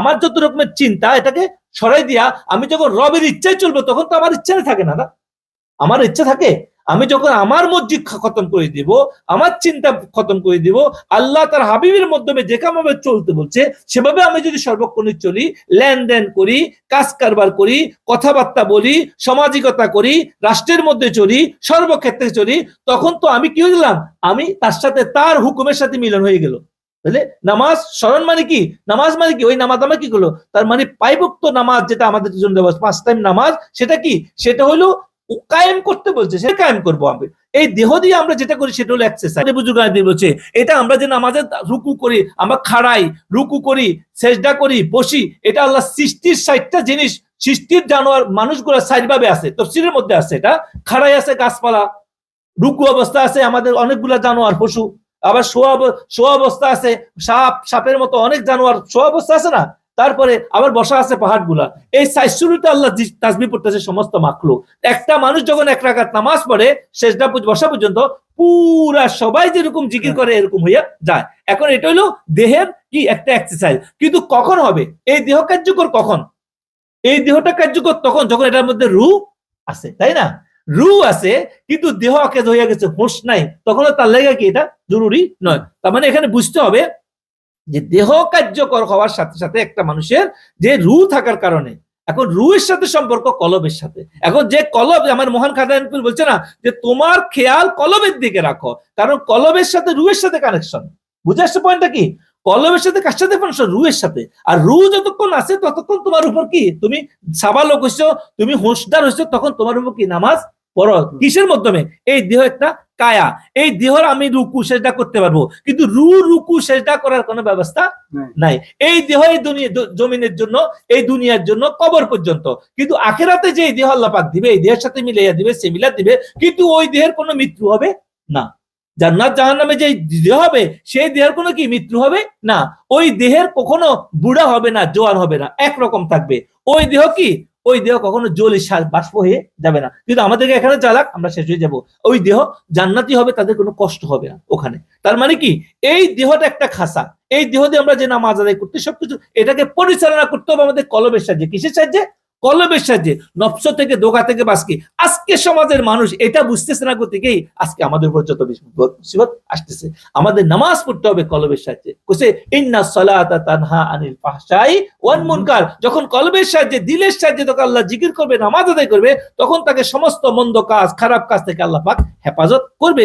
আমার যত রকমের চিন্তা এটাকে সরাই দিয়া আমি যখন রবের ইচ্ছায় চলবো তখন তো আমার ইচ্ছা থাকে না। আমার ইচ্ছা থাকে আমি যখন আমার মসজিদ খতম করে দিব, আমার চিন্তা খতম করে দিব, আল্লাহ তার হাবিবের মাধ্যমে যেভাবে চলতে বলছে সেভাবে আমি যদি সর্বক্ষণিক চলি, লেনদেন করি, কাজ কারবার করি, কথাবার্তা বলি, সামাজিকতা করি, রাষ্ট্রের মধ্যে চলি, সর্বক্ষেত্রে চলি, তখন তো আমি কি হয়ে গেলাম? আমি তার সাথে তার হুকুমের সাথে মিলন হয়ে গেল। বুঝলে? নামাজ স্মরণ মানে কি? নামাজ মানে কি? ওই নামাজ আমরা কি করলো? তার মানে পাইভক্ত নামাজ যেটা আমাদের জন্য 5 টাইম নামাজ, সেটা কি? সেটা হলো কায়েম করতে বলছে, সে কায়েম করবো আমি। এই দেহ দিয়ে আমরা যেটা করি সেটা হলো এক্সারসাইজ। বুজুর্গানি বলছে এটা আমরা যে নামাজে রুকু করি, আমরা খাড়াই, রুকু করি, সেজদা করি, বসি, এটা আল্লাহ সৃষ্টির 60টা জিনিস, সৃষ্টির জানোয়ার মানুষগুলো 60 ভাবে আছে, তাফসীরের মধ্যে আছে। এটা খাড়াই আছে গাছপালা, রুকু অবস্থা আছে আমাদের অনেকগুলা জানোয়ার পশু, আবার শোয়া অবস্থা আছে সাপের মতো অনেক জানোয়ার শোয়া অবস্থা আছে না, তারপরে আবার বসা আছে পাহাড় গুলা। এই 60 আল্লাহ তাসবিহ পড়তেছে সমস্ত মাখলুক। একটা মানুষ যখন 1 রাকাত নামাজ পড়ে সেজদা বসা পর্যন্ত পুরা সবাই যেরকম জিকির করে এরকম হইয়া যায়। এখন এটা হলো দেহের কি একটা এক্সারসাইজ। কিন্তু কখন হবে এই দেহ কার্যকর? কখন এই দেহটা কার্যকর? তখন যখন এটার মধ্যে রূহ আছে, তাই না? রূহ আছে কিন্তু দেহ আকেদ হইয়া গেছে, হোশ নাই, তখন তার লেগে কি এটা জরুরি নয়। তার মানে এখানে বুঝতে হবে যে দেহ কার্যকর হওয়ার সাথে সাথে একটা মানুষের যে রূহ থাকার কারণে, এখন রূহের সাথে সম্পর্ক কলবের সাথে। এখন যে কলব, আমার মহান খাজানপুর বলছে না যে তোমার খেয়াল কলবের দিকে রাখো, কারণ কলবের সাথে রূহের সাথে কানেকশন। বুঝে আসছে পয়েন্টটা কি? কলবের সাথে কার সাথে কানেকশন? রূহের সাথে। আর রূহ যতক্ষণ আছে ততক্ষণ তোমার উপর কি, তুমি সাবালক হইছো, তুমি হোশদার হইছো, তখন তোমার উপর কি নামাজ পড়ো। কিসের মাধ্যমে? এই দেহ একটা কায়া, এই দেহর আমি রুকু সেজদা করতে পারবো, কিন্তু রুকু সেজদা করার কোনো ব্যবস্থা নাই। এই দেহ এই দুনিয়া জমিনের জন্য, এই দুনিয়ার জন্য কবর পর্যন্ত, কিন্তু আখেরাতে যে দেহ আল্লাহ পাক দিবে এই দেহের সাথে মিলাইয়া দিবে, সে মিলা দিবে, কিন্তু ওই দেহের কোনো মৃত্যু হবে না। জান্নাত জাহান্নামে যে দেহ হবে সেই দেহের কোনো কি মৃত্যু হবে না। ওই দেহের কখনো বুড়া হবে না, জোয়ান হবে না, একরকম থাকবে। ওই দেহ কি, ওই দেহ কখনো জ্বলে বাষ্প হয়ে যাবে না। কিন্তু আমাদেরকে এখানে জ্বালাক আমরা শেষ হয়ে যাব। ওই দেহ জান্নাতি হবে, তাদের কোনো কষ্ট হবে না ওখানে। তার মানে কি, এই দেহটা একটা খাসা, এই দেহ দিয়ে আমরা যে নামাজ আদায় করতে সবকিছু, এটাকে পরিচালনা করতে হবে আমাদের কলবের সাহায্যে। কিসের সাহায্যে? কলবের সাহায্যে। নফস থেকে, ধোঁকা থেকে বাঁচকে। আজকে সমাজের মানুষ এটা বুঝতেছে না, গতিকেই আজকে আমাদের উপর যত মুসিবত আসতেছে। আমাদের নামাজ পড়তে হবে কলবের সাহায্যে। কোসে ইন্নাস সালাতা তানহা আনিল ফাহশাই ওয়াল মুনকার। যখন কলবের সাহায্যে, দিলের সাহায্যে তখন আল্লাহ জিকির করবে, নামাজ আদায় করবে, তখন তাকে সমস্ত মন্দ কাজ, খারাপ কাজ থেকে আল্লাহ পাক হেফাজত করবে।